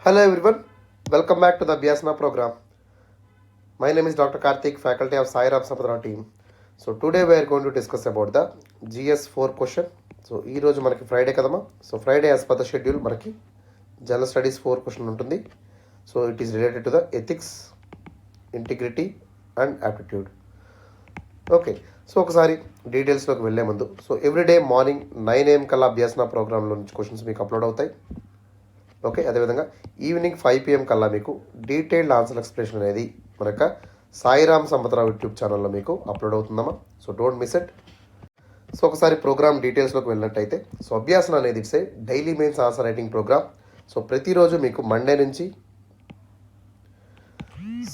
Hello everyone, welcome back to the Abhyasana program. My name is Dr. Karthik, faculty of Sairam Sampatirao team. So today we are going to discuss about the GS4 question. So ee roju manaki Friday kadama. So Friday as per the schedule manaki General Studies 4 question untundi. So it is related to the ethics, integrity and aptitude. Okay, so ఒకసారి డీటెయిల్స్లోకి వెళ్ళే ముందు everyday morning 9 AM కల్లా అభ్యాసన ప్రోగ్రాంలో నుంచి questions మీకు upload అవుతాయి. Okay, అదేవిధంగా ఈవినింగ్ 5 PM కల్లా మీకు డీటెయిల్డ్ ఆన్సర్ ఎక్స్ప్లెనేషన్ అనేది మన యొక్క సాయిరామ్ సంపతరావు యూట్యూబ్ ఛానల్లో మీకు అప్లోడ్ అవుతుందమ్మా. So don't miss it. So ఒకసారి ప్రోగ్రామ్ డీటెయిల్స్లోకి వెళ్ళినట్టయితే అభ్యాసన అనేది it's a daily mains answer writing programme. ప్రతిరోజు మీకు మండే నుంచి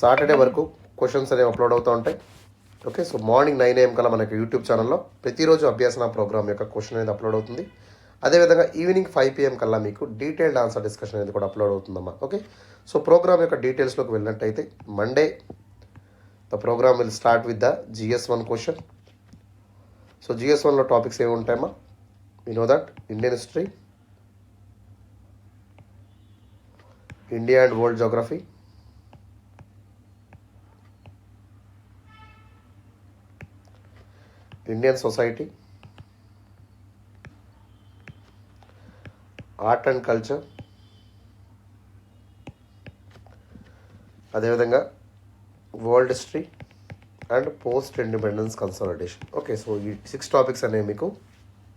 సాటర్డే వరకు క్వశ్చన్స్ అనేవి అప్లోడ్ అవుతూ ఉంటాయి. ఓకే, మార్నింగ్ 9 AM కల్లా మనకి యూట్యూబ్ ఛానల్లో ప్రతిరోజు అభ్యాసన ప్రోగ్రామ్ యొక్క క్వశ్చన్ అనేది అప్లోడ్ అవుతుంది. అదేవిధంగా ఈవినింగ్ 5 PM కల్లా మీకు డీటెయిల్డ్ ఆన్సర్ డిస్కషన్ అనేది కూడా అప్లోడ్ అవుతుందమ్మా. ఓకే, ప్రోగ్రామ్ యొక్క డీటెయిల్స్లోకి వెళ్ళినట్టయితే Monday the programme will start with the GS1 question. GS1లో టాపిక్స్ ఏమి ఉంటాయమ్మా? You know that Indian history, India and world geography, Indian society, art and culture, అదేవిధంగా world history and post independence consolidation. Okay, ఈ 6 topics అనేవి మీకు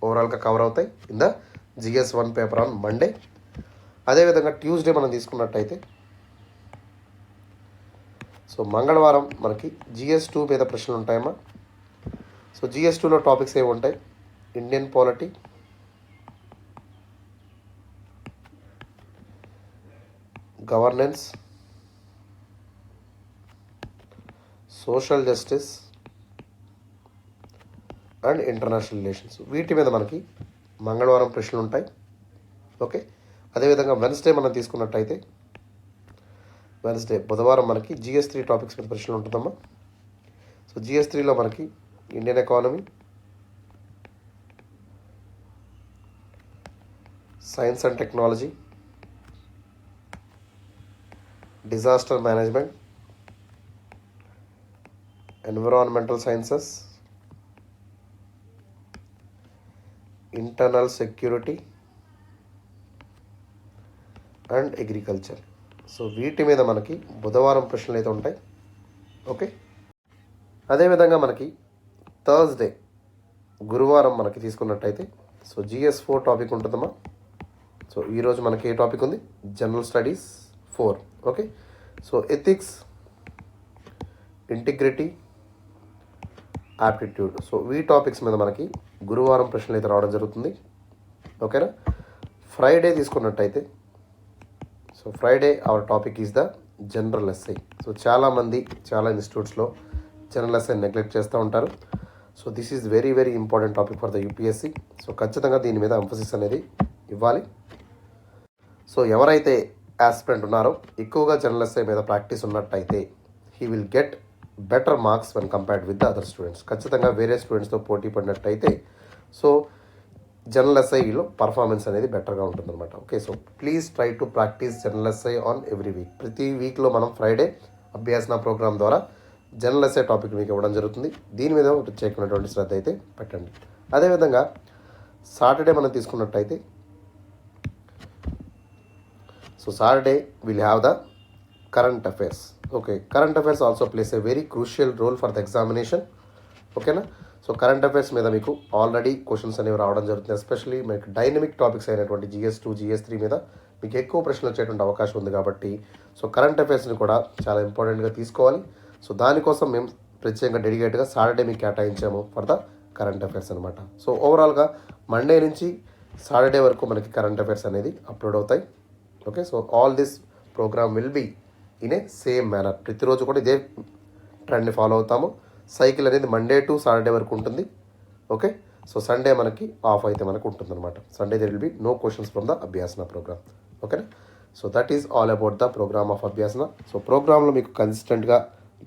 ఓవరాల్గా cover అవుతాయి in the GS1 paper on Monday. అదేవిధంగా ట్యూస్డే మనం తీసుకున్నట్టయితే మంగళవారం మనకి GS2 మీద ప్రశ్నలు ఉంటాయమ్మా. GS2లో టాపిక్స్ ఏమి ఉంటాయి? Indian polity, governance, social justice and international relations. వీటి మీద మనకి మంగళవారం ప్రశ్నలు ఉంటాయి. ఓకే, అదేవిధంగా వెన్స్డే మనం తీసుకున్నట్టయితే బుధవారం మనకి GS3 టాపిక్స్ మీద ప్రశ్నలు ఉంటుందమ్మా. GS3లో మనకి Indian economy, science and technology, disaster management, environmental sciences, internal security and agriculture. వీటి మీద మనకి బుధవారం ప్రశ్నలు అయితే ఉంటాయి. ఓకే, అదేవిధంగా మనకి థర్స్డే గురువారం మనకి తీసుకున్నట్టయితే GS4 టాపిక్ ఉంటుందమ్మా. ఈరోజు మనకి ఏ టాపిక్ ఉంది? General studies 4. Okay, ethics, integrity, aptitude. ఈ టాపిక్స్ మీద మనకి గురువారం ప్రశ్నలు అయితే రావడం జరుగుతుంది. ఓకేనా. ఫ్రైడే తీసుకున్నట్టయితే Friday our topic is the general SI. చాలామంది చాలా ఇన్స్టిట్యూట్స్లో జనరల్ ఎస్ఐ నెగ్లెక్ట్ చేస్తూ ఉంటారు. This is very very important topic for the UPSC. ఖచ్చితంగా దీని మీద ఎంఫసిస్ అనేది ఇవ్వాలి. ఎవరైతే ఆస్పిరెంట్ ఉన్నారో ఎక్కువగా జనరల్ ఎస్ఐ మీద ప్రాక్టీస్ ఉన్నట్టయితే he will get better marks when compared with the other students. ఖచ్చితంగా వేరే స్టూడెంట్స్తో పోటీ పడినట్టయితే జనరల్ ఎస్ఐలో పర్ఫార్మెన్స్ అనేది బెటర్గా ఉంటుందన్నమాట. Okay, please try to practice general SI on every week. ప్రతి వీక్లో మనం ఫ్రైడే అభ్యాసన ప్రోగ్రామ్ ద్వారా జనరల్ ఎస్ఐ టాపిక్ మీకు ఇవ్వడం జరుగుతుంది. దీని మీద ప్రత్యేకమైనటువంటి శ్రద్ధ అయితే పెట్టండి. అదేవిధంగా సాటర్డే మనం తీసుకున్నట్టయితే Saturday will have the current affairs. Okay, current affairs also plays a very crucial role for the examination. ఓకేనా. కరెంట్ అఫైర్స్ మీద మీకు ఆల్రెడీ క్వశ్చన్స్ అనేవి రావడం జరుగుతుంది. ఎస్పెషల్లీ మీకు డైనమిక్ టాపిక్స్ అయినటువంటి GS2, GS3 మీద మీకు ఎక్కువ ప్రశ్నలు వచ్చేటువంటి అవకాశం ఉంది కాబట్టి కరెంట్ అఫైర్స్ని కూడా చాలా ఇంపార్టెంట్గా తీసుకోవాలి. దానికోసం మేము ప్రత్యేకంగా డెడికేట్గా సాటర్డే మీకు కేటాయించాము ఫర్ ద కరెంట్ అఫైర్స్ అనమాట. ఓవరాల్గా మండే నుంచి సాటర్డే వరకు మనకి కరెంట్ అఫైర్స్ అనేది అప్లోడ్ అవుతాయి. Okay, all this programme will be in a same manner. ప్రతిరోజు కూడా ఇదే ట్రెండ్ని ఫాలో అవుతాము. సైకిల్ అనేది మండే టు సాటర్డే వరకు ఉంటుంది. ఓకే, సండే మనకి ఆఫ్ అయితే మనకు ఉంటుందన్నమాట. Sunday there will be no questions from the Abhyasana programme. ఓకేనా. That is all about the programme of అభ్యాసన. ప్రోగ్రాంలో మీకు కన్సిస్టెంట్గా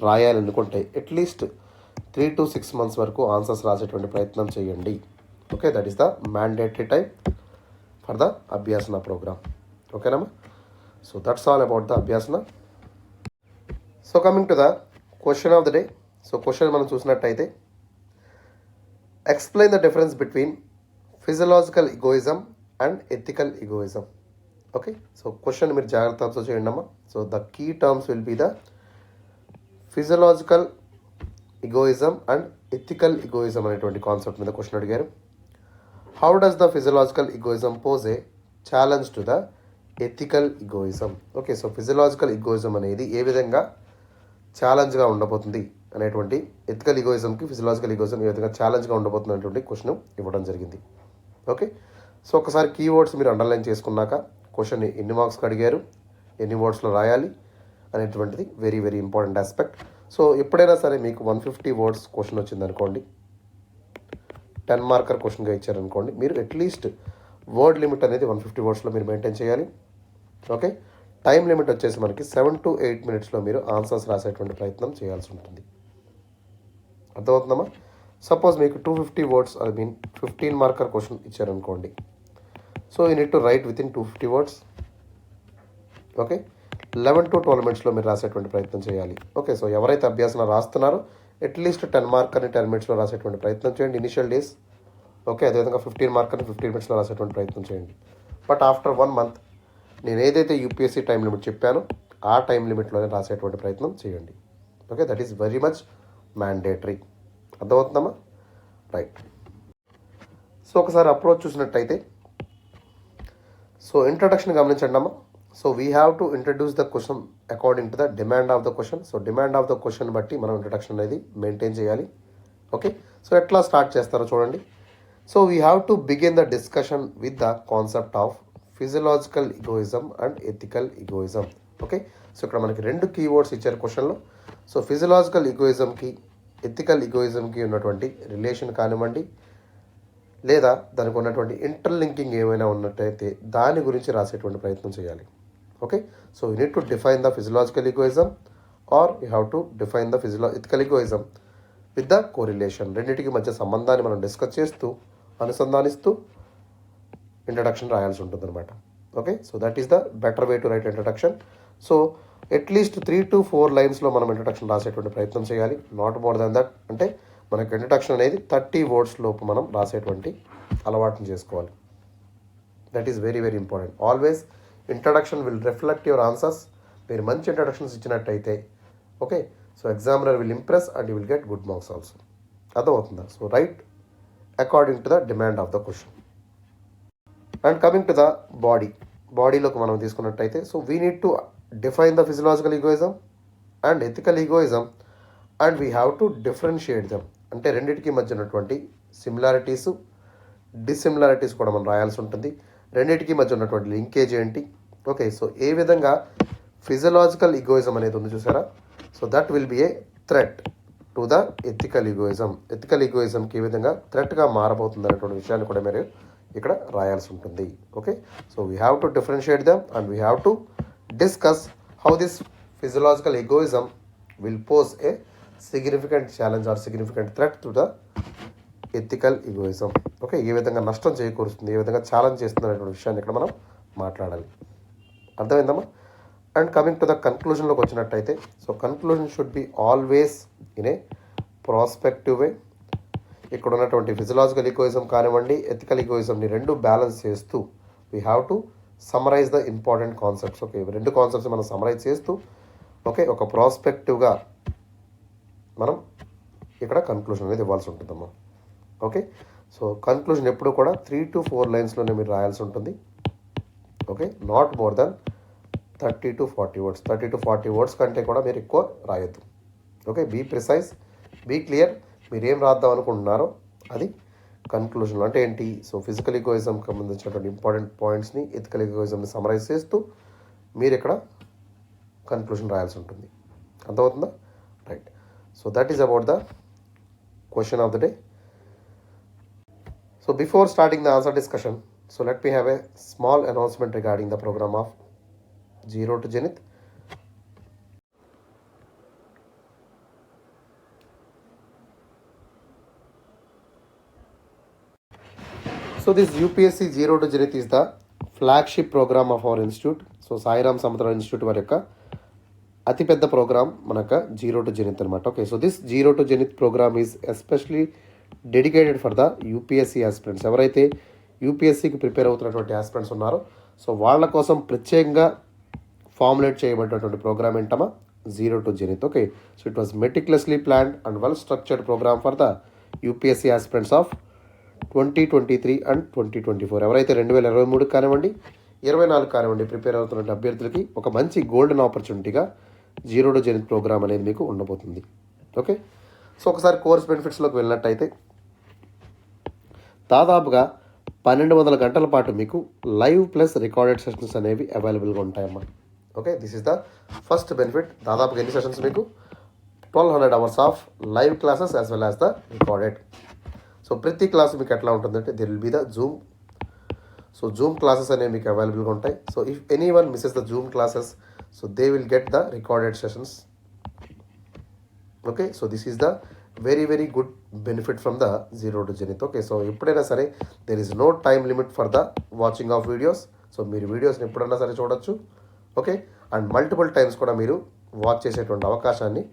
రాయాలనుకుంటే అట్లీస్ట్ 3 to 6 months వరకు ఆన్సర్స్ రాసేటువంటి ప్రయత్నం చేయండి. Okay, that is the mandatory time for the Abhyasana programme. ఓకేనమ్మా. So that's all about the Abhyasana. So coming to the question of the day. So question మనం చూసినట్టయితే explain the difference between physiological egoism and ethical egoism. Okay, so question మీరు జాగ్రత్త observe చేయండి అమ్మా. So the key terms will be the physiological egoism and ethical egoism అనేటువంటి concept మీద question అడిగారు. How does the physiological egoism pose a challenge to the ethical egoism? Okay, so physiological egoism అనేది ఏ విధంగా ఛాలెంజ్గా ఉండబోతుంది అనేటువంటి ఎథికల్ egoismకి ఫిజియలాజికల్ egoism ఏ విధంగా ఛాలెంజ్గా ఉండబోతుంది అనేటువంటి క్వశ్చన్ ఇవ్వడం జరిగింది. ఓకే, సో ఒకసారి కీవర్డ్స్ మీరు అండర్లైన్ చేసుకున్నాక క్వశ్చన్ ఎన్ని మార్క్స్కి అడిగారు, ఎన్ని వర్డ్స్లో రాయాలి అనేటువంటిది very very important aspect. So ఎప్పుడైనా సరే మీకు 150 వర్డ్స్ క్వశ్చన్ వచ్చిందనుకోండి, 10 మార్కర్ క్వశ్చన్గా ఇచ్చారనుకోండి, మీరు అట్లీస్ట్ వర్డ్ లిమిట్ అనేది 150 వర్డ్స్లో మీరు మెయింటైన్ చేయాలి. ఓకే, టైం లిమిట్ వచ్చేసి మనకి 7 to 8 మినిట్స్లో మీరు ఆన్సర్స్ రాసేటువంటి ప్రయత్నం చేయాల్సి ఉంటుంది. అర్థమవుతుందమ్మా? సపోజ్ మీకు 250 words I mean 15 marker question ఇచ్చారనుకోండి, so you need to write within 250 words. Okay, 11 to 12 మినిట్స్లో మీరు రాసేటువంటి ప్రయత్నం చేయాలి. ఓకే, సో ఎవరైతే అభ్యాసన రాస్తున్నారో అట్లీస్ట్ 10 మార్కర్ని 10 మినిట్స్లో రాసేటువంటి ప్రయత్నం చేయండి ఇనిషియల్ డేస్. ఓకే, అదేవిధంగా 15 మార్కర్ని 15 మినిట్స్లో రాసేటువంటి ప్రయత్నం చేయండి. బట్ ఆఫ్టర్ 1 మంత్ నేను ఏదైతే యూపీఎస్సీ టైం లిమిట్ చెప్పానో ఆ టైం లిమిట్లోనే రాసేటువంటి ప్రయత్నం చేయండి. Okay, that is very much mandatory. అర్థమవుతుందమ్మా? రైట్. సో ఒకసారి అప్రోచ్ చూసినట్టయితే, సో ఇంట్రడక్షన్ గమనించండి అమ్మా. So we have to introduce the question according to the demand of the question. So demand of the question బట్టి మనం ఇంట్రడక్షన్ అనేది maintain చేయాలి. Okay, so ఎట్లా స్టార్ట్ చేస్తారో చూడండి. So we have to begin the discussion with the concept of physiological egoism and ethical egoism. Okay, so ఇక్కడ మనకి 2 keywords ఇచ్చారు క్వశ్చన్లో. సో ఫిజియలాజికల్ egoismకి ఎథికల్ egoismకి ఉన్నటువంటి రిలేషన్ కానివ్వండి, లేదా దానికి ఉన్నటువంటి ఇంటర్లింకింగ్ ఏమైనా ఉన్నట్టయితే దాని గురించి రాసేటువంటి ప్రయత్నం చేయాలి. Okay, so you need to define the physiological egoism or you have to define the ethical egoism with the correlation. రెండింటికి మధ్య సంబంధాన్ని మనం డిస్కస్ చేస్తూ అనుసంధానిస్తూ ఇంట్రడక్షన్ రాయాల్సి ఉంటుంది అనమాట. Okay, so that is the better way to right introduction. So at least 3 to 4 లైన్స్లో మనం ఇంట్రడక్షన్ రాసేటువంటి ప్రయత్నం చేయాలి, నాట్ మోర్ దాన్ దట్. అంటే మనకి ఇంట్రడక్షన్ అనేది 30 వర్డ్స్ లోపు మనం రాసేటువంటి అలవాటుని చేసుకోవాలి. That is very very important. Always introduction will reflect your answers. మీరు మంచి ఇంట్రడక్షన్స్ ఇచ్చినట్టయితే okay, so examiner will impress and you will get good marks also. అర్థమవుతుందా? So write according to the demand of the question. And coming to the బాడీలోకి మనం తీసుకున్నట్టయితే, so we need to define the physiological egoism and ethical egoism and we have to differentiate them. అంటే రెండింటికి మధ్య ఉన్నటువంటి similarities, dissimilarities కూడా మనం రాయాల్సి ఉంటుంది. రెండింటికి మధ్య ఉన్నటువంటి లింకేజ్ ఏంటి? ఓకే, సో ఏ విధంగా ఫిజియలాజికల్ egoism అనేది ఉంది చూసారా, so that will be a threat to the ethical egoism. Ethical egoismకి ఏ విధంగా థ్రెట్గా మారబోతుంది అనేటువంటి విషయాన్ని కూడా మీరు ఇక్కడ రాయాల్సి ఉంటుంది. Okay, so we have to differentiate them and we have to discuss how this physiological egoism will pose a significant challenge or significant threat to the ethical egoism. Okay, ఏ విధంగా నష్టం చేకూరుస్తుంది, ఏ విధంగా ఛాలెంజ్ చేస్తుంది అనేటువంటి విషయాన్ని ఇక్కడ మనం మాట్లాడాలి. అర్థమైందమ్మా? అండ్ కమింగ్ టు ద కన్క్లూజన్లోకి వచ్చినట్టయితే, so conclusion should be always in a prospective way. ఇక్కడ ఉన్నటువంటి ఫిజియలాజికల్ egoism కానివ్వండి, ఎథికల్ egoismని రెండు బ్యాలెన్స్ చేస్తూ we have to summarize the important concepts. Okay, 2 concepts మనం సమరైజ్ చేస్తూ ఓకే ఒక ప్రాస్పెక్టివ్గా మనం ఇక్కడ కన్క్లూజన్ అనేది ఇవ్వాల్సి ఉంటుందమ్మా. ఓకే, సో కన్క్లూజన్ ఎప్పుడు కూడా 3 to 4 లైన్స్లోనే మీరు రాయాల్సి ఉంటుంది. Okay, not more than 30 to 40 words. 30 to 40 words కంటే కూడా మీరు ఎక్కువ రాయొద్దు. Okay, be precise, be clear. మీరు ఏం రాద్దాం అనుకుంటున్నారో అది కన్క్లూజన్ అంటే ఏంటి? సో ఫిజికల్ egoismకి సంబంధించినటువంటి ఇంపార్టెంట్ పాయింట్స్ని, ఎథికల్ egoismని సమరైజ్ చేస్తూ మీరు ఇక్కడ కన్క్లూజన్ రాయాల్సి ఉంటుంది. అర్థమవుతుందా? Right. So that is about the question of the day. So before starting the answer discussion, so let me have a small announcement regarding the programme of Zero to Zenith. So this UPSC Zero to Zenith is the flagship program of our institute. So so Sairam Samatharao institute వారి యొక్క అతిపెద్ద program మనకు zero to zenith అనమాట. Okay, so this zero to zenith program is especially dedicated for the UPSC aspirants. ఎవరైతే యూపీఎస్సీకి prepare అవుతున్నటువంటి aspirants ఉన్నారో so వాళ్ళ కోసం ప్రత్యేకంగా ఫార్ములేట్ చేయబడినటువంటి ప్రోగ్రామ్ ఏంటమ్మా, zero to zenith. Okay, so it was meticulously planned and well structured program for the UPSC aspirants of 2023 and 2024. ఎవరైతే 2023 కానివ్వండి 24 కానివ్వండి ప్రిపేర్ అవుతున్న అభ్యర్థులకి ఒక మంచి గోల్డెన్ ఆపర్చునిటీగా జీరో టు జెనిత్ ప్రోగ్రామ్ అనేది మీకు ఉండబోతుంది. ఓకే, సో ఒకసారి కోర్స్ బెనిఫిట్స్లోకి వెళ్ళినట్టయితే దాదాపుగా 1200 గంటల పాటు మీకు లైవ్ ప్లస్ రికార్డెడ్ సెషన్స్ అనేవి అవైలబుల్గా ఉంటాయమ్మా. Okay, this is the first benefit. దాదాపుగా ఎన్ని సెషన్స్ మీకు 1200 hours of live classes as well as the recorded. So ప్రతి క్లాస్ మీకు ఎట్లా ఉంటుందంటే there will be the Zoom. So Zoom classes అనేవి మీకు అవైలబుల్గా ఉంటాయి. So if any one misses the Zoom classes so they will get the recorded sessions. Okay, so this is the very very good benefit from the zero to zenith. Okay, so ఎప్పుడైనా సరే there is no time limit for the watching of videos. So మీరు వీడియోస్ని ఎప్పుడైనా సరే చూడొచ్చు. Okay, and multiple times కూడా మీరు watch చేసేటువంటి అవకాశాన్ని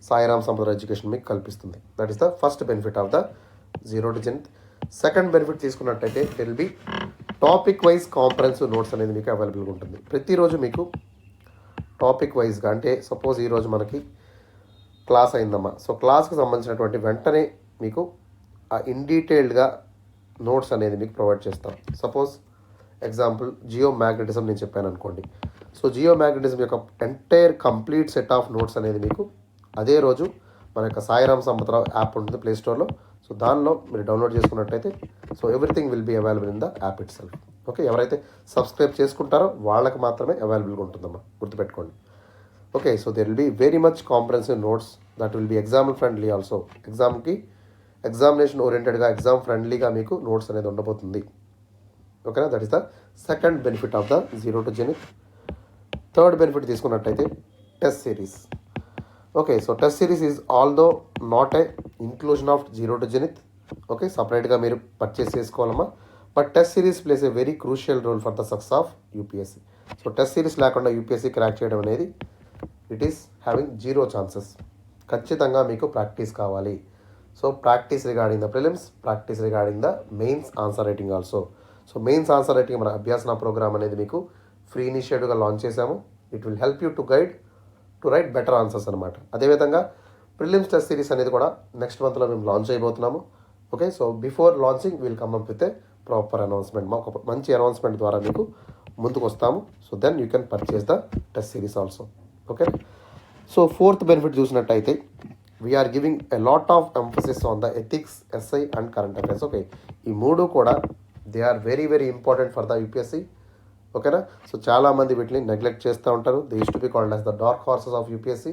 సాయిరామ్ సంపద ఎడ్యుకేషన్ మీకు కల్పిస్తుంది. That is the first benefit of the zero to zenith. Second benefit తీసుకున్నట్టయితే will be topic wise comprehensive notes అనేది మీకు అవైలబుల్గా ఉంటుంది. ప్రతిరోజు మీకు టాపిక్ వైజ్గా, అంటే సపోజ్ ఈరోజు మనకి క్లాస్ అయిందమ్మా, సో క్లాస్కి సంబంధించినటువంటి వెంటనే మీకు ఇన్ డీటెయిల్డ్గా నోట్స్ అనేది మీకు ప్రొవైడ్ చేస్తాం. సపోజ్ ఎగ్జాంపుల్ జియో మ్యాగ్నెటిజం నేను చెప్పాను అనుకోండి. సో జియో మ్యాగ్నెటిజం యొక్క entire complete set of notes అనేది మీకు అదే రోజు మన యొక్క సాయిరామ్ సంపతరావు యాప్ ఉంటుంది ప్లే స్టోర్లో. సో దానిలో మీరు డౌన్లోడ్ చేసుకున్నట్టయితే so everything will be available in the app itself. Okay, ఎవరైతే సబ్స్క్రైబ్ చేసుకుంటారో వాళ్ళకి మాత్రమే అవైలబుల్గా ఉంటుందమ్మా, గుర్తుపెట్టుకోండి. Okay, so there will be very much comprehensive notes that will be exam friendly also. ఎగ్జామ్కి ఎగ్జామినేషన్ ఓరియంటెడ్గా ఎగ్జామ్ ఫ్రెండ్లీగా మీకు నోట్స్ అనేది ఉండబోతుంది. ఓకేనా, that is the second benefit of the zero to zenith. Third benefit తీసుకున్నట్టయితే test series. Okay, so test series is although not a inclusion of zero to zenith. Okay, సపరేట్గా మీరు purchase చేసుకోవాలమ్మా. But test series plays a very crucial role for the success of UPSC. So test series లేకుండా UPSC crack చేయడం అనేది it is having zero chances. ఖచ్చితంగా మీకు practice కావాలి. So practice regarding the prelims, practice regarding the mains answer writing also. So mains answer writing మన అభ్యాసన programme అనేది మీకు free ఇనిషియేటివ్గా launch చేశాము. It will help you to guide to right better answers అనమాట. అదేవిధంగా prelims test series అనేది కూడా next మంత్లో మేము లాంచ్ అయిపోతున్నాము. Okay, so before launching will come up with a proper announcement. మాకు ఒక మంచి అనౌన్స్మెంట్ ద్వారా మీకు ముందుకు వస్తాము. So then you can purchase the test series also. Okay, so fourth benefit చూసినట్టయితే we are giving a lot of emphasis on the ethics, SI and current affairs. Okay, ఈ మూడు కూడా they are very very important for the UPSC. ఓకేనా, so చాలామంది వీటిని neglect చేస్తూ ఉంటారు. They use to be called as the dark horses of UPSC.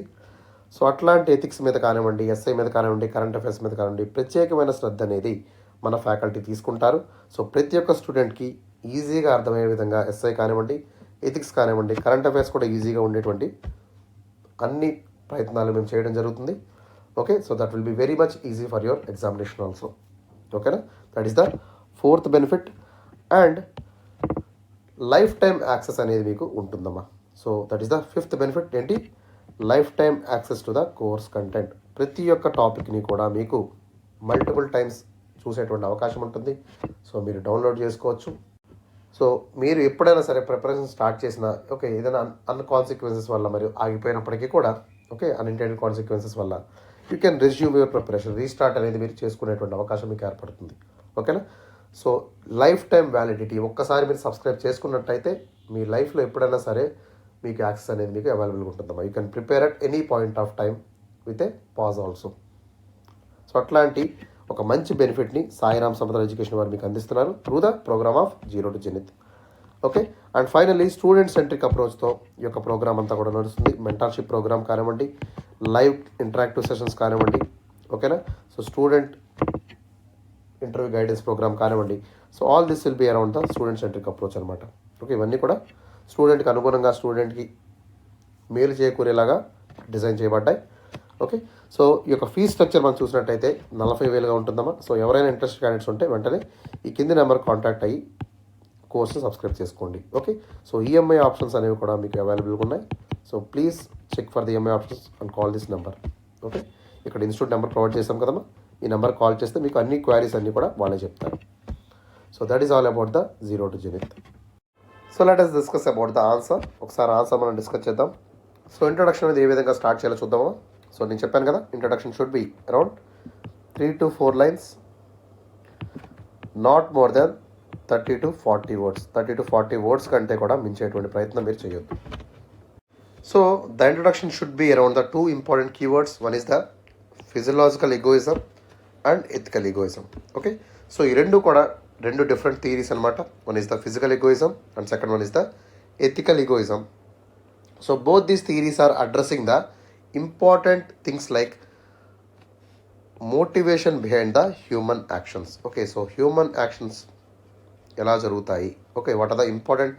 So అట్లాంటి ethics మీద కానివ్వండి, ఎస్ఐ మీద కానివ్వండి, కరెంట్ అఫైర్స్ మీద కానివ్వండి ప్రత్యేకమైన శ్రద్ధ అనేది మన ఫ్యాకల్టీ తీసుకుంటారు. సో ప్రతి ఒక్క స్టూడెంట్కి ఈజీగా అర్థమయ్యే విధంగా ఎస్ఐ కానివ్వండి, ఎథిక్స్ కానివ్వండి, కరెంట్ అఫైర్స్ కూడా ఈజీగా ఉండేటువంటి అన్ని ప్రయత్నాలు మేము చేయడం జరుగుతుంది. Okay, so that will be very much easy for your examination also. ఓకేనా, that is the fourth benefit. And lifetime access అనేది మీకు ఉంటుందమ్మా. So that is the fifth benefit. ఏంటి, lifetime access to the course content. ప్రతి ఒక్క టాపిక్ని కూడా మీకు మల్టిపుల్ టైమ్స్ చూసేటువంటి అవకాశం ఉంటుంది. సో మీరు డౌన్లోడ్ చేసుకోవచ్చు. సో మీరు ఎప్పుడైనా సరే ప్రిపరేషన్ స్టార్ట్ చేసిన ఓకే ఏదైనా కాన్సిక్వెన్సెస్ వల్ల మరియు ఆగిపోయినప్పటికీ కూడా ఓకే అన్ఇంటెండెడ్ కాన్సిక్వెన్సెస్ వల్ల you can resume your preparation. Restart అనేది మీరు చేసుకునేటువంటి అవకాశం మీకు ఏర్పడుతుంది. ఓకేనా, సో లైఫ్ టైం వ్యాలిడిటీ. ఒక్కసారి మీరు సబ్స్క్రైబ్ చేసుకున్నట్టయితే మీ లైఫ్లో ఎప్పుడైనా సరే మీకు యాక్సెస్ అనేది మీకు అవైలబుల్గా ఉంటుందమ్మా. You can prepare at any point of time with a pause also. So అట్లాంటి ఒక మంచి బెనిఫిట్ని సాయిరామ్ సంపద ఎడ్యుకేషన్ వారు మీకు అందిస్తున్నారు through the programme of zero to zenith. Okay, and finally student centric అప్రోచ్తో ఈ యొక్క ప్రోగ్రామ్ అంతా కూడా నడుస్తుంది. మెంటర్షిప్ ప్రోగ్రామ్ కానివ్వండి, లైవ్ ఇంటరాక్టివ్ సెషన్స్ కానివ్వండి. ఓకేనా, so student interview guidance program కానివ్వండి. So all this will be around the student centric approach అనమాట. ఓకే, ఇవన్నీ కూడా స్టూడెంట్కి అనుగుణంగా స్టూడెంట్కి మేలు చేకూరేలాగా డిజైన్ చేయబడ్డాయి. ఓకే, సో ఈ యొక్క ఫీ స్ట్రక్చర్ మనం చూసినట్టయితే 40,000గా ఉంటుందమ్మా. సో ఎవరైనా ఇంట్రెస్ట్ క్యాండిడేట్స్ ఉంటే వెంటనే ఈ కింది నెంబర్ కాంటాక్ట్ అయ్యి కోర్స్ని సబ్స్క్రైబ్ చేసుకోండి. ఓకే, సో ఈఎంఐ ఆప్షన్స్ అనేవి కూడా మీకు అవైలబుల్గా ఉన్నాయి. So please check for the EMI options and call this number. Okay, ఇక్కడ ఇన్స్టిట్యూట్ నెంబర్ ప్రొవైడ్ చేసాం కదమ్మా, ఈ నెంబర్ కాల్ చేస్తే మీకు అన్ని క్వైరీస్ అన్నీ కూడా వాళ్ళే చెప్తారు. So that is all about the zero to zenith. So let us discuss about the answer. ఒకసారి ఆన్సర్ మనం డిస్కస్ చేద్దాం. సో ఇంట్రొడక్షన్ అనేది ఏ విధంగా స్టార్ట్ చేయాలో చూద్దామా. సో నేను చెప్పాను కదా, introduction should be around 3 to 4 lines, not more than 30 to 40 words. 30 to 40 words కంటే కూడా మించేటువంటి ప్రయత్నం మీరు చేయొద్దు. So the introduction should be around the 2 important keywords. One is the physiological egoism and ethical egoism. Okay, so ఈ రెండు కూడా రెండు different theories అనమాట. One is the physical egoism and second one is the ethical egoism. So both these theories are addressing the important things like motivation behind the human actions. Okay, so human actions ఎలా జరుగుతాయి, okay, what are the important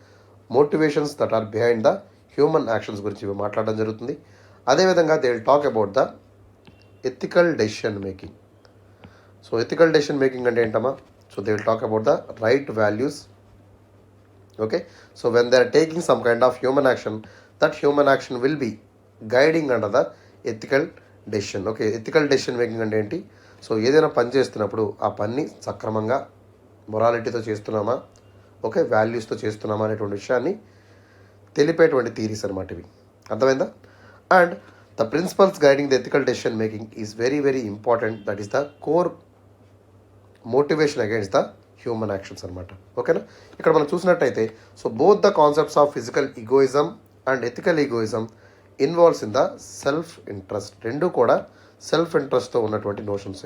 motivations that are behind the human actions గురించి మాట్లాడడం జరుగుతుంది. అదేవిధంగా they will talk about the ethical decision making. So ethical decision making అంటే ఏంటమ్మా, so they will talk about the right values. Okay, so when they are taking some kind of human action, that human action will be guiding under the ethical decision. Okay, ethical decision making అంటే ఏంటి, so ఏదైనా పని చేస్తున్నప్పుడు ఆ పని సక్రమంగా మొరాలిటీతో చేస్తున్నామా, okay, వాల్యూస్తో చేస్తున్నామా అనేటువంటి విషయాన్ని తెలిపేటువంటి థియరీస్ అనమాట ఇవి. అర్థమైందా? And the principles guiding the ethical decision making is very very important. That is the core motivation against the human actions అనమాట. ఓకేనా, ఇక్కడ మనం చూసినట్టయితే so both the concepts of physical egoism and ethical egoism involves in the self interest. రెండు కూడా self ఇంట్రెస్ట్తో ఉన్నటువంటి notions.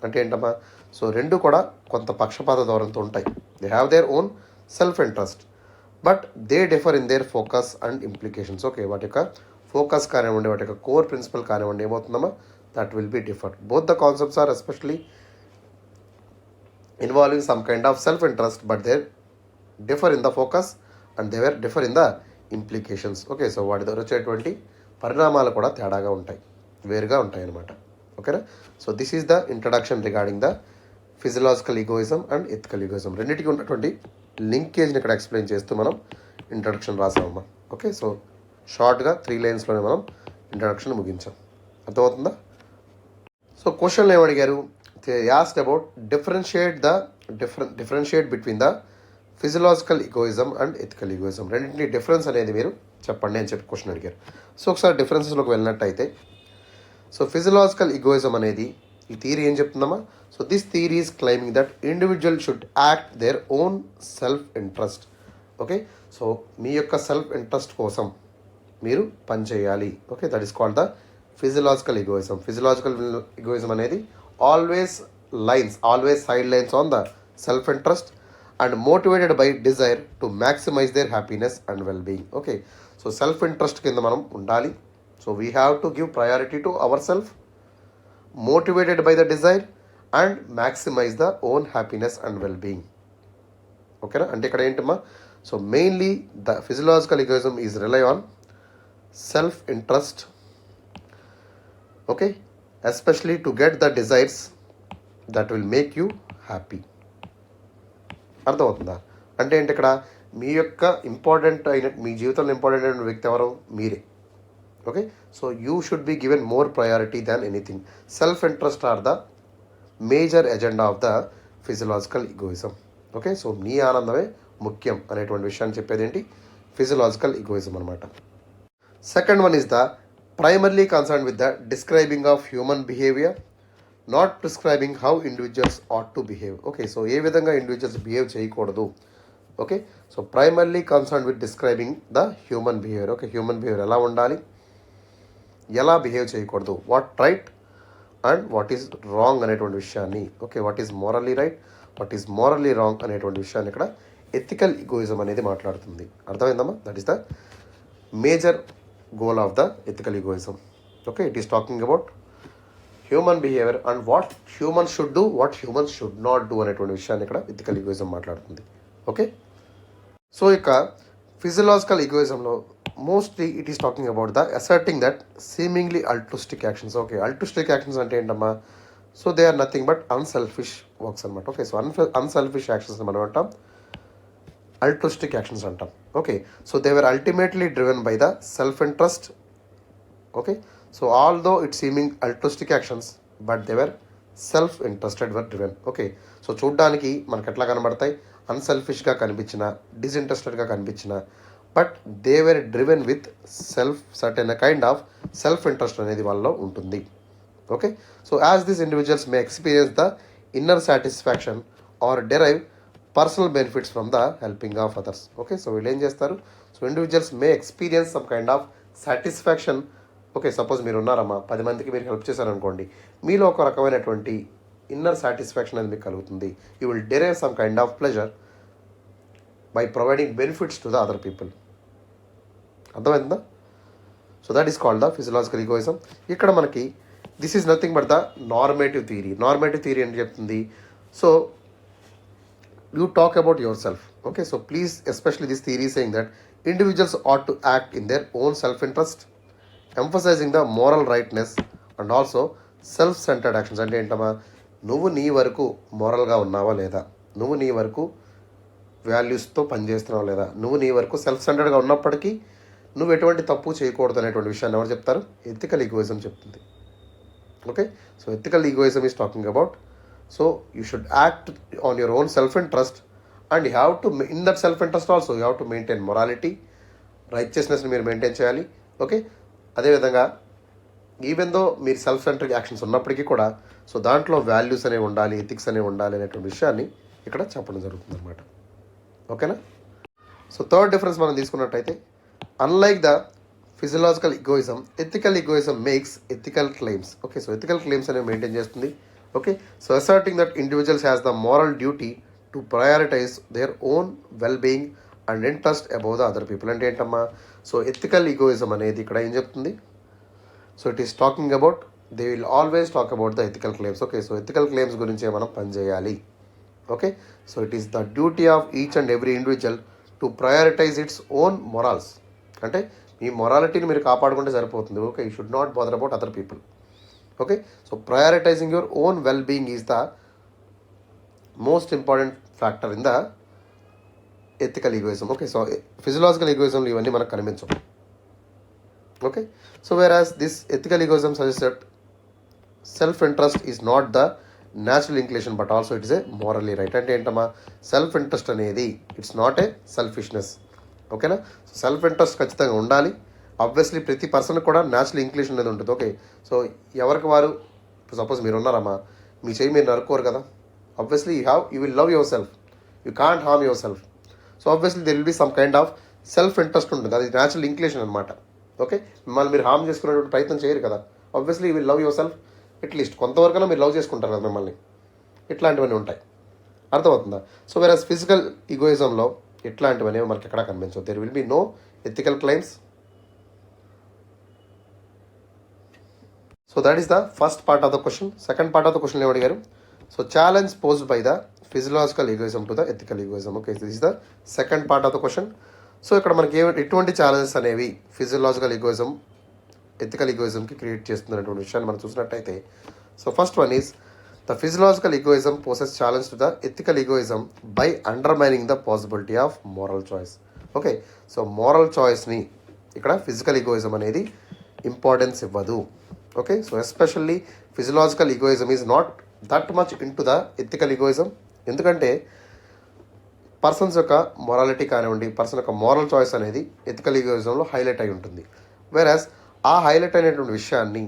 అంటే ఏంటమ్మా, సో రెండు కూడా కొంత పక్షపాత ధోరణితో ఉంటాయి. They have their own self interest but they differ in their focus and implications. Okay, వాటి యొక్క ఫోకస్ కానివ్వండి, వాటి యొక్క కోర్ ప్రిన్సిపల్ కానివ్వండి, ఏమవుతుందమ్మా, that will be differ. Both the concepts are especially involving some kind of self interest but they differ in the focus and they were differ in the implications. Okay, so వాటి ద్వారా వచ్చేటువంటి పరిణామాలు కూడా తేడాగా ఉంటాయి, వేరుగా ఉంటాయి అన్నమాట. ఓకేనా, so this is the introduction regarding the physiological egoism and ethical egoism. రెండింటికి ఉన్నటువంటి లింకేజ్ని ఇక్కడ ఎక్స్ప్లెయిన్ చేస్తూ మనం ఇంట్రడక్షన్ రాసామమ్మా. ఓకే, సో షార్ట్గా 3 లైన్స్లోనే మనం ఇంట్రడక్షన్ ముగించాం. అర్థమవుతుందా? సో క్వశ్చన్లు ఏమడిగారు, they asked about differentiate between the physiological egoism and ethical egoism. రెండింటిని డిఫరెన్స్ అనేది మీరు చెప్పండి అని చెప్పి క్వశ్చన్ అడిగారు. సో ఒకసారి డిఫరెన్సెస్లోకి వెళ్ళినట్టయితే, సో ఫిజియలాజికల్ ఈగోయిజం అనేది ఈ థియరీ ఏం చెప్తుందమ్మా, so this theory is claiming that individual should act their own self interest. Okay, so మీ యొక్క సెల్ఫ్ ఇంట్రెస్ట్ కోసం మీరు పనిచేయాలి. Okay, that is called the physiological egoism. Physiological egoism అనేది always side lines on the self interest and motivated by desire to maximize their happiness and well-being. Okay, so self-interest కింద మనం ఉండాలి. So we have to give priority to ourselves, motivated by the desire and maximize the own happiness and well-being. ఓకేనా, అంటే ఇక్కడ ఏంటమ్మా, so mainly the physiological egoism is rely on self interest. Okay, especially to get the desires that will make you happy. అర్థమవుతుందా? అంటే ఏంటి, ఇక్కడ మీ యొక్క important అయిన, మీ జీవితంలో ఇంపార్టెంట్ అయిన వ్యక్తి ఎవరు, మీరే. Okay, so you should be given more priority than anything. Self interest are the major agenda of the physiological egoism. Okay, so నీ ఆనందమే ముఖ్యం అనేటువంటి విషయాన్ని చెప్పేది ఏంటి, ఫిజియలాజికల్ ఈగోయిజం అనమాట. Second one is the primarily concern with the describing of human behaviour, not prescribing how individuals ought to behave. Okay, so ఏ విధంగా ఇండివిజువల్స్ బిహేవ్ చేయకూడదు. Okay, so primarily concern with describing the human behaviour. Okay, human behaviour ఎలా ఉండాలి, ఎలా behave చేయకూడదు, what right and what is wrong అనేటువంటి విషయాన్ని, okay, what is morally right, what is morally wrong అనేటువంటి విషయాన్ని ఇక్కడ ఎథికల్ ఈగోయిజం అనేది మాట్లాడుతుంది. అర్థమైందమ్మా? That is the major goal of the ethical egoism. Okay, it is talking about human behaviour and what humans should do, what humans should not do అనేటువంటి విషయాన్ని ఇక్కడ ethical egoism మాట్లాడుతుంది. ఓకే, సో ఇక physiological ఈగోయిజంలో mostly it is talking about the asserting that seemingly altruistic actions. Okay, altruistic actions అంటే ఏంటమ్మా, so they are nothing but unselfish works అనమాట. Okay, so unselfish actions మనం అంటాం. altruistic actions అంటాం. Okay, so they were ultimately driven by the self interest. Okay, so although it seeming altruistic actions, but they were self interested were driven. Okay, so చూడ్డానికి మనకు ఎట్లా కనబడతాయి, అన్సెల్ఫిష్గా కనిపించిన, డిసింట్రెస్టెడ్గా కనిపించిన, but they were driven with certain kind of self interest అనేది వాళ్ళలో ఉంటుంది. Okay, so as these individuals may experience the inner satisfaction or derive personal benefits from the helping of others. Okay, so వీళ్ళు ఏం చేస్తారు, so individuals may experience some kind of satisfaction. Okay, suppose మీరు ఉన్నారమ్మా, 10 మందికి మీరు help చేశారనుకోండి, మీలో ఒక రకమైనటువంటి ఇన్నర్ సాటిస్ఫాక్షన్ అనేది మీకు కలుగుతుంది. You will derive some kind of pleasure by providing benefits to the other people. అర్థమైందా? So that is called the physiological egoism. ఇక్కడ మనకి this is nothing but the normative theory. Normative theory ఏంటి చెప్తుంది, so you talk about yourself. Okay, so please, especially this theory is saying that individuals ought to act in their own self-interest, emphasizing the moral rightness and also self-centered actions. అంటే ఏంటమ్మా, నువ్వు నీ వరకు మోరల్గా ఉన్నావా లేదా, నువ్వు నీ వరకు వాల్యూస్తో పనిచేస్తున్నావా లేదా, నువ్వు నీ వరకు సెల్ఫ్ సెంటర్డ్గా ఉన్నప్పటికీ నువ్వు ఎటువంటి తప్పు చేయకూడదు అనేటువంటి విషయాన్ని ఎవరు చెప్తారు, ఎథికల్ ఈగోయిజం చెప్తుంది. Okay, so ethical egoism is talking about, so you should act on your own self-interest, and you have to, in that self-interest also you have to maintain morality, righteousness మీరు maintain చేయాలి. Okay, అదేవిధంగా even though మీరు self centred actions ఉన్నప్పటికీ కూడా, so దాంట్లో values అనేవి ఉండాలి, ethics అనేవి ఉండాలి అనేటువంటి విషయాన్ని ఇక్కడ చెప్పడం జరుగుతుంది అనమాట. ఓకేనా? సో థర్డ్ డిఫరెన్స్ మనం తీసుకున్నట్టయితే, unlike the physiological egoism, ethical egoism makes ethical claims. Okay, so ethical claims అనేవి మెయింటైన్ చేస్తుంది. Okay, so asserting that individuals has the moral duty to prioritize their own well-being and interest above the other people. అంటే ఏంటమ్మా, so ethical egoism అనేది ఇక్కడ ఏం చెప్తుంది, so it is talking about, they will always talk about the ethical claims. Okay, so ethical claims గురించి మనం పనిచేయాలి. Okay, so it is the duty of each and every individual to prioritize its own morals. అంటే మీ మొరాలిటీని మీరు కాపాడుకుంటే సరిపోతుంది. Okay, you should not bother about other people. Okay, so prioritizing your own well-being is the most important factor in the ethical egoism. Okay, so physiological egoism ఇవన్నీ మనకు కనిపించవు. Okay, so whereas this ethical egoism suggests that self-interest is not the natural inclination but also it is a morally right. అంటే ఏంటమ్మా, self interest అనేది it's not a selfishness. ఓకేనా? So self interest ఖచ్చితంగా ఉండాలి. Obviously ప్రతి person కూడా natural inclination అనేది ఉంటుంది. ఓకే, సో ఎవరికి వారు, సపోజ్ మీరు ఉన్నారమ్మా, మీ చేయి మీరు నరుకోరు కదా, obviously you will love your self, you can't harm your self. So obviously there will be some kind of self interest ఉంటుంది, అది న్యాచురల్ ఇంక్లినేషన్ అనమాట. ఓకే, మిమ్మల్ని మీరు హార్మ్ చేసుకునేటువంటి ప్రయత్నం చేయరు కదా, obviously you will love yourself, at least కొంతవరకైనా మీరు లవ్ చేసుకుంటారు కదా మిమ్మల్ని. ఇట్లాంటివన్నీ ఉంటాయి. అర్థమవుతుందా? సో వేరస్ ఫిజికల్ ఈగోయిజంలో ఇట్లాంటివన్నీ మనకి ఎక్కడా కనిపించవు. There will be no ethical claims. So that is the first part of the question. Second part of the question ఏమడిగారు, so challenge posed by the physiological egoism to the ethical egoism. Okay, this is the second part of the question. So ఇక్కడ మనకి ఎటువంటి challenges అనేవి physiological egoism ethical ఈగోయిజంకి create చేస్తున్నటువంటి విషయాన్ని మనం చూసినట్టయితే, so first one is the physiological egoism poses challenge to the ethical egoism by undermining the possibility of moral choice. Okay, so moral చాయిస్ని ఇక్కడ ఫిజికల్ ఈగోయిజం అనేది ఇంపార్టెన్స్ ఇవ్వదు. Okay, so especially physiological egoism is not that much in to the ethical egoism. ఎందుకంటే persons యొక్క morality కానివ్వండి, person యొక్క moral choice అనేది ethical ఈగోయిజంలో హైలైట్ అయి ఉంటుంది. వేరాస్ ఆ హైలైట్ అయినటువంటి విషయాన్ని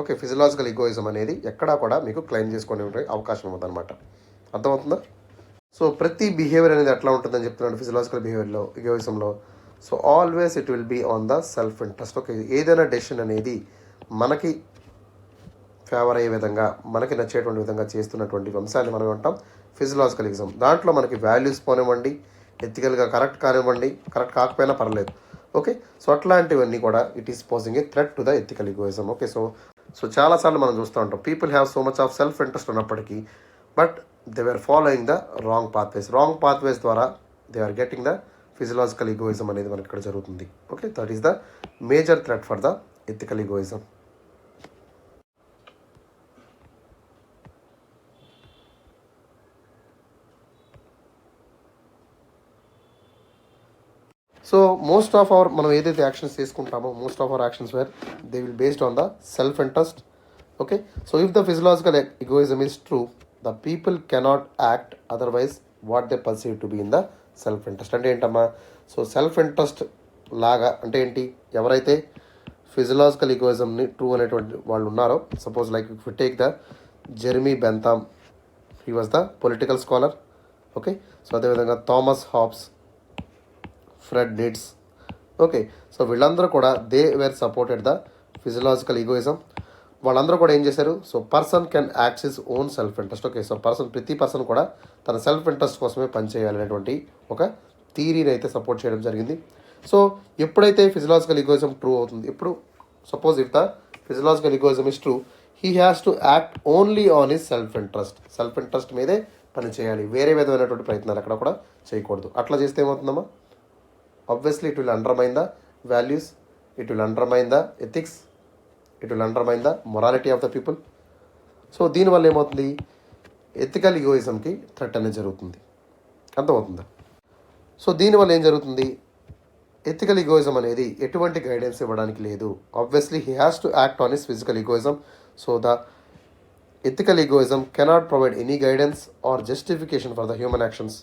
ఓకే ఫిజియలాజికల్ ఈగోయిజం అనేది ఎక్కడా కూడా మీకు క్లెయిమ్ చేసుకునే అవకాశం ఉందన్నమాట. అర్థమవుతుందా? సో ప్రతి బిహేవియర్ అనేది ఎట్లా ఉంటుందని చెప్తున్నాడు ఫిజియలాజికల్ బిహేవియర్లో ఈగోయిజంలో. So always it will be on the self interest. Okay, ఏదైనా డెసిషన్ అనేది మనకి ఫేవర్ అయ్యే విధంగా, మనకి నచ్చేటువంటి విధంగా చేస్తున్నటువంటి అంశాన్ని మనం అంటాం ఫిజియలాజికల్ ఈగోయిజం. దాంట్లో మనకి వాల్యూస్ పోనివ్వండి, ఎథికల్గా కరెక్ట్ కానివ్వండి, కరెక్ట్ కాకపోయినా పర్లేదు. ఓకే, సో అట్లాంటివన్నీ కూడా it is posing a threat to the ethical egoism. Okay, so చాలాసార్లు మనం చూస్తూ ఉంటాం people have so much of self interest ఉన్నప్పటికీ but they are following the wrong pathways ద్వారా they are getting the physiological egoism అనేది మనకి ఇక్కడ జరుగుతుంది. Okay, that is the major threat for the ethical egoism. So most of our మనం ఏదైతే actions తీసుకుంటామో most of our actions where they will based on the self interest. Okay, so if the physiological egoism is true, the people cannot act otherwise what they perceive to be in the self interest. అంటే ఏంటమ్మా, so self interest లాగా అంటే ఏంటి, ఎవరైతే physiological ఈగోయిజంని true అనేటువంటి వాళ్ళు ఉన్నారో, suppose like if you take the Jeremy Bentham, he was the political scholar. Okay, so అదేవిధంగా థామస్ హాబ్స్, ఫ్రెడ్ నిడ్స్. ఓకే, సో వీళ్ళందరూ కూడా they were supported the physiological egoism. వాళ్ళందరూ కూడా ఏం చేశారు, so person can act his own self interest. Okay, so ప్రతి పర్సన్ కూడా తన సెల్ఫ్ ఇంట్రెస్ట్ కోసమే పనిచేయాలనేటువంటి ఒక థీరీని అయితే సపోర్ట్ చేయడం జరిగింది. సో ఎప్పుడైతే ఫిజియలాజికల్ ఈగోయిజం ట్రూ అవుతుంది, ఇప్పుడు suppose if the physiological egoism is true, he has to act only on his self interest. Self interest మీదే పని చేయాలి, వేరే విధమైనటువంటి ప్రయత్నాలు ఎక్కడ కూడా చేయకూడదు. అట్లా చేస్తే ఏమవుతుందమ్మా, obviously it will undermine the values, it will undermine the ethics, it will undermine the morality of the people. So దీనివల్ల ఏమవుతుంది, ఎథికల్ ఈగోయిజంకి థ్రెట్ అనేది జరుగుతుంది. అర్థమవుతుందా? సో దీనివల్ల ఏం జరుగుతుంది, ఎథికల్ ఈగోయిజం అనేది ఎటువంటి గైడెన్స్ ఇవ్వడానికి లేదు. Obviously he has to act on his physical egoism. So the ethical egoism cannot provide any guidance or justification for the human actions.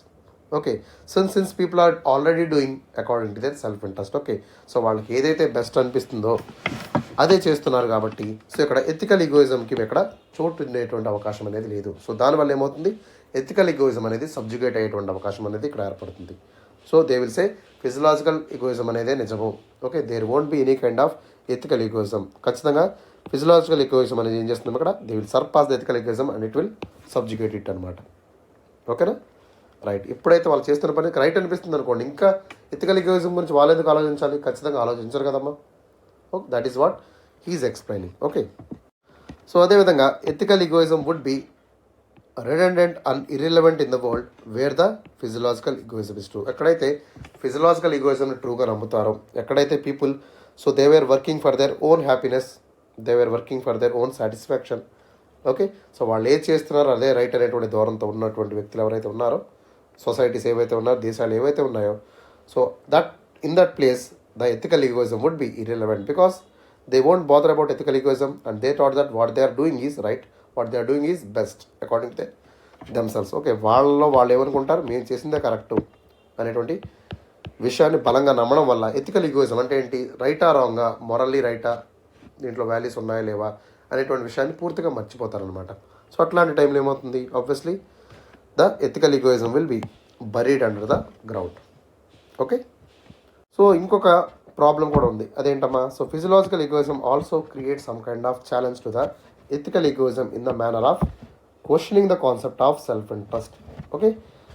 Okay, since people are already doing according to their self interest. Okay, so వాళ్ళకి ఏదైతే best అనిపిస్తుందో అదే చేస్తున్నారు కాబట్టి, so ఇక్కడ ethical ఈగోయిజంకి ఇక్కడ చోటు ఉండేటువంటి అవకాశం అనేది లేదు. సో దానివల్ల ఏమవుతుంది, ఎథికల్ ఈగోయిజం అనేది సబ్జుగేట్ అయ్యేటువంటి అవకాశం అనేది ఇక్కడ ఏర్పడుతుంది. So they will say physiological egoism అనేదే నిజము. Okay, there won't be any kind of ethical egoism. ఖచ్చితంగా ఫిజియలాజికల్ ఈగోయిజం అనేది ఏం చేస్తుంది ఇక్కడ, they will surpass the ethical egoism and it will subjugate it అనమాట. ఓకేనా, రైట్. ఎప్పుడైతే వాళ్ళు చేస్తున్న పని రైట్ అనిపిస్తుంది అనుకోండి, ఇంకా ఎథికల్ ఈగోయిజం గురించి వాళ్ళు ఎందుకు ఆలోచించాలి, ఖచ్చితంగా ఆలోచించరు కదమ్మా. Okay, that is what he is explaining. Okay, so అదేవిధంగా ethical egoism would be redundant and irrelevant in the world where the physiological egoism is true. ఎక్కడైతే ఫిజియలాజికల్ ఈగోయిజంని ట్రూగా నమ్ముతారో, ఎక్కడైతే people so they were working for their own happiness, they were working for their own satisfaction. Okay, so వాళ్ళు ఏది చేస్తున్నారో అదే right అనేటువంటి ధోరణితో ఉన్నటువంటి వ్యక్తులు ఎవరైతే ఉన్నారో, సొసైటీస్ ఏవైతే ఉన్నారో, దేశాలు ఏవైతే ఉన్నాయో, so that in that place the ethical egoism would be irrelevant because they won't bother about ethical egoism and they thought that what they are doing is right, what they are doing is best according to themselves. Okay, వాళ్ళు ఏమనుకుంటారు, మేము చేసిందే correct అనేటువంటి విషయాన్ని బలంగా నమ్మడం వల్ల ethical egoism అంటే ఏంటి, రైటా రాంగా, మొరల్లీ రైటా, దీంట్లో వాల్యూస్ ఉన్నాయా లేవా అనేటువంటి విషయాన్ని పూర్తిగా మర్చిపోతారనమాట. సో అట్లాంటి టైంలో ఏమవుతుంది, obviously the ethical egoism will be buried under the ground. Okay, so ఇంకొక ప్రాబ్లం కూడా ఉంది, అదేంటమ్మా, so physiological egoism also create some kind of challenge to the ethical egoism in the manner of questioning the concept of self interest. Okay,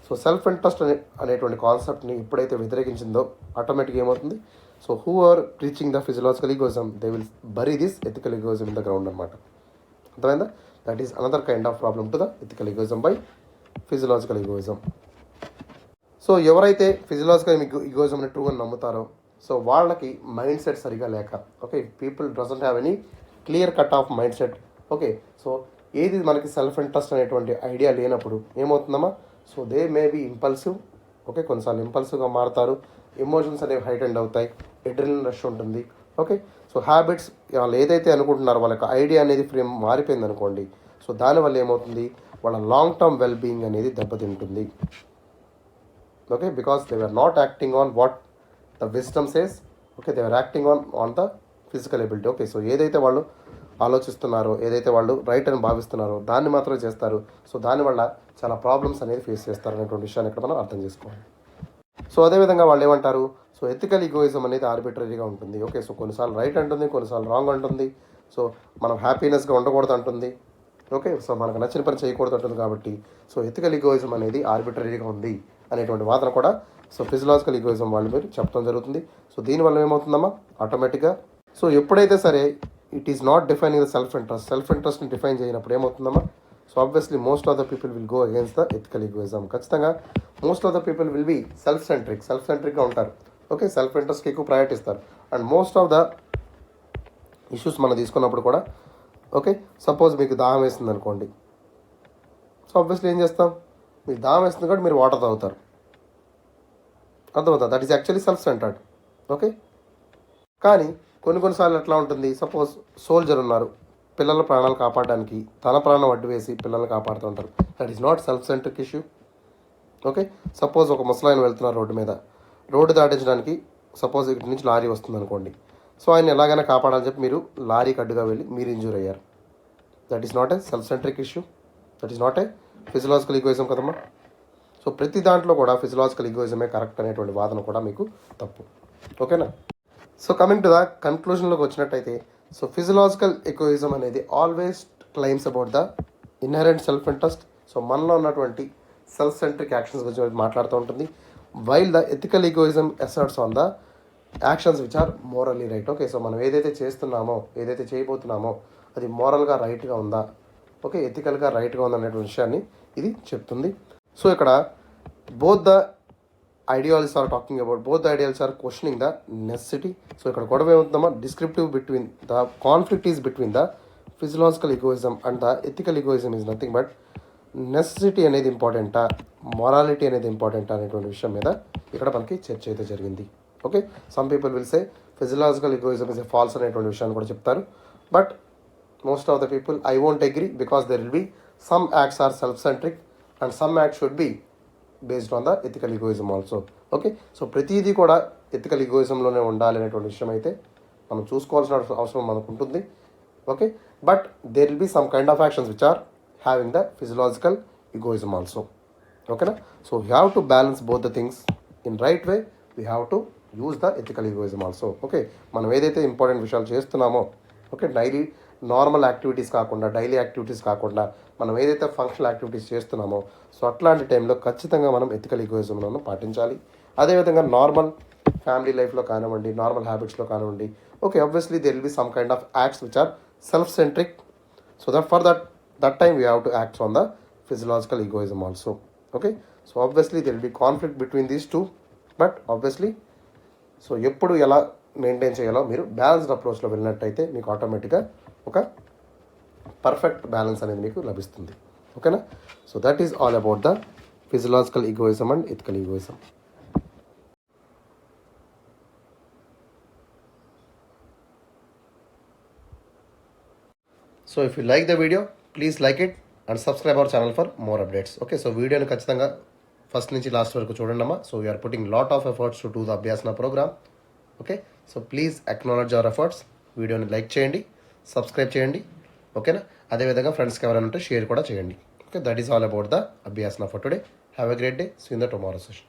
so self interest అనేటువంటి కాన్సెప్ట్ని ఎప్పుడైతే వ్యతిరేకించిందో ఆటోమేటిక్గా ఏమవుతుంది, so who are preaching the physiological egoism they will bury this ethical egoism in the ground అనమాట. అర్థమైందా? That is another kind of problem to the ethical egoism by physiological egoism. So ఎవరైతే physiological ఈగోయిజంని true అని నమ్ముతారో, so వాళ్ళకి mind set సరిగా లేక, okay, people doesn't have any clear cut of mind set. Okay, so ఏది మనకి self interest అనేటువంటి ఐడియా లేనప్పుడు ఏమవుతుందమ్మా, so they may be impulsive. Okay, కొన్నిసార్లు ఇంపల్సివ్గా మారుతారు, ఎమోషన్స్ అనేవి హైటెండ్ అవుతాయి, ఎడ్రినల్ రష్ ఉంటుంది. ఓకే, సో హ్యాబిట్స్ వాళ్ళు ఏదైతే అనుకుంటున్నారో వాళ్ళకి ఐడియా అనేది ఫ్రేమ్ మారిపోయింది అనుకోండి, సో దానివల్ల ఏమవుతుంది, వాళ్ళ లాంగ్ టర్మ్ వెల్ బీయింగ్ అనేది దెబ్బతింటుంది. Okay, because they are not acting on what the wisdom says. Okay, they are acting on the physical ability. Okay, so ఏదైతే వాళ్ళు ఆలోచిస్తున్నారో, ఏదైతే వాళ్ళు రైట్ అని భావిస్తున్నారో దాన్ని మాత్రమే చేస్తారు. సో దానివల్ల చాలా ప్రాబ్లమ్స్ అనేది ఫేస్ చేస్తారు అనేటువంటి విషయాన్ని ఇక్కడ మనం అర్థం చేసుకోవాలి. సో అదేవిధంగా వాళ్ళు ఏమంటారు, సో ఎథికల్ ఈగోయిజం అనేది ఆర్బిటరీగా ఉంటుంది. ఓకే, సో కొన్నిసార్లు రైట్ అంటుంది, కొన్నిసార్లు రాంగ్ అంటుంది. సో మనం హ్యాపీనెస్గా ఉండకూడదు అంటుంది. ఓకే, సో మనకు నచ్చిన పని చేయకూడదు అంటుంది. కాబట్టి సో ఎథికల్ ఈగోయిజం అనేది ఆర్బిటరీగా ఉంది అనేటువంటి వాదన కూడా సో ఫిజియలాజికల్ ఈగోయిజం వాళ్ళు మీరు చెప్పడం జరుగుతుంది. సో దీనివల్ల ఏమవుతుందమ్మా, ఆటోమేటిక్గా సో ఎప్పుడైతే సరే it is not defining the self ఇంట్రెస్ట్ని డిఫైన్ చేయనప్పుడు ఏమవుతుందమ్మా, so obviously most of the people will go against the ethical egoism. ఖచ్చితంగా most of the people will be self సెంట్రిక్గా ఉంటారు. ఓకే, సెల్ఫ్ ఇంట్రెస్ట్కి ఎక్కువ ప్రయారిటీ ఇస్తారు. And most of the issues మనం తీసుకున్నప్పుడు కూడా, ఓకే, సపోజ్ మీకు దాహం వేస్తుంది అనుకోండి, సో ఆబ్వియస్లీ ఏం చేస్తాం, మీకు దాహం వేస్తుంది కాబట్టి మీరు వాటర్ తాగుతారు. అర్థమవుతుంది, that is actually self centred. Okay, కానీ కొన్నిసార్లు ఎట్లా ఉంటుంది, సపోజ్ సోల్జర్ ఉన్నారు, పిల్లల ప్రాణాలు కాపాడడానికి తన ప్రాణం అడ్డు వేసి పిల్లల్ని కాపాడుతూ ఉంటారు. That is not self centric issue. Okay, suppose ఒక ముసలాయన వెళ్తున్నారు రోడ్డు మీద, రోడ్డు దాటించడానికి సపోజ్ ఇక్కడి నుంచి లారీ వస్తుంది అనుకోండి. సో ఆయన ఎలాగైనా కాపాడాలని చెప్పి మీరు లారీకి అడ్డుగా వెళ్ళి మీరు ఇంజూర్ అయ్యారు. That is not a self centric issue, that is not a physiological egoism కదమ్మా. సో ప్రతి దాంట్లో కూడా ఫిజియలాజికల్ ఈగోయిజమే కరెక్ట్ అనేటువంటి వాదన కూడా మీకు తప్పు. ఓకేనా. సో కమింగ్ టు ద కన్క్లూజన్లోకి వచ్చినట్టయితే, సో ఫిజియలాజికల్ ఈగోయిజం అనేది always claims about the inherent self interest. So మనలో ఉన్నటువంటి సెల్ఫ్ సెంట్రిక్ యాక్షన్స్ గురించి మాట్లాడుతూ ఉంటుంది. While the ethical egoism asserts on the actions which are morally right. Okay, so మనం ఏదైతే చేస్తున్నామో, ఏదైతే చేయబోతున్నామో అది మోరల్గా రైట్గా ఉందా, ఓకే, ఎథికల్గా రైట్గా ఉందా అనేటువంటి విషయాన్ని ఇది చెప్తుంది. సో ఇక్కడ both the ideologies are talking about, both the ideologies are questioning the necessity. So ఇక్కడ గొడవ ఏమవుతుందమ్మా, descriptive between the conflict is between the physiological egoism and the ethical egoism is nothing but necessity అనేది ఇంపార్టెంటా, morality అనేది ఇంపార్టెంటా అనేటువంటి విషయం మీద ఇక్కడ మనకి చర్చ అయితే జరిగింది. Okay, some people will say physiological egoism is a false అనేటువంటి విషయాన్ని కూడా చెప్తారు. But most of the people I won't agree, because there will be some acts are self centric and some act should be based on the ethical egoism also. Okay, so ప్రతిదీ కూడా ethical ఈగోయిజంలోనే ఉండాలి అనేటువంటి విషయం అయితే మనం చూసుకోవాల్సిన అవసరం మనకు ఉంటుంది. Okay, but there will be some kind of actions which are having the physiological egoism also. ఓకేనా. So you have to balance both the things in right way. We have to use the ethical egoism also. Okay, మనం ఏదైతే important విషయాలు చేస్తున్నామో, okay, daily normal activities కాకుండా, daily activities కాకుండా మనం ఏదైతే functional activities చేస్తున్నామో, సో అట్లాంటి టైంలో ఖచ్చితంగా మనం ఎథికల్ ఈగోయిజంలను పాటించాలి. అదేవిధంగా నార్మల్ ఫ్యామిలీ లైఫ్లో కానివ్వండి, నార్మల్ హ్యాబిట్స్లో కానివ్వండి, okay, obviously there will be some kind of acts which are self centric. So that for that time we have to act on the physiological egoism also. Okay, so obviously there will be conflict between these two, but obviously so ఎప్పుడు ఎలా maintain చేయాలో మీరు balanced అప్రోచ్లో వెళ్ళినట్టయితే మీకు ఆటోమేటిక్గా ఒక perfect balance అనేది మీకు లభిస్తుంది. ఓకేనా. So that is all about the physiological egoism and ethical egoism. So if you like the video, please like it and subscribe our channel for more updates. Okay, so వీడియోని ఖచ్చితంగా first నుంచి last వరకు చూడండి అమ్మా. So we are putting lot of efforts to do the Abhyasana program. Okay, so please acknowledge our efforts. వీడియోని like చేయండి, subscribe చేయండి. ఓకేనా. అదేవిధంగా ఫ్రెండ్స్కి ఎవరైనా ఉంటే షేర్ కూడా చేయండి. Okay, that is all about the Abhyasana for today. Have a great day. See in the tomorrow session.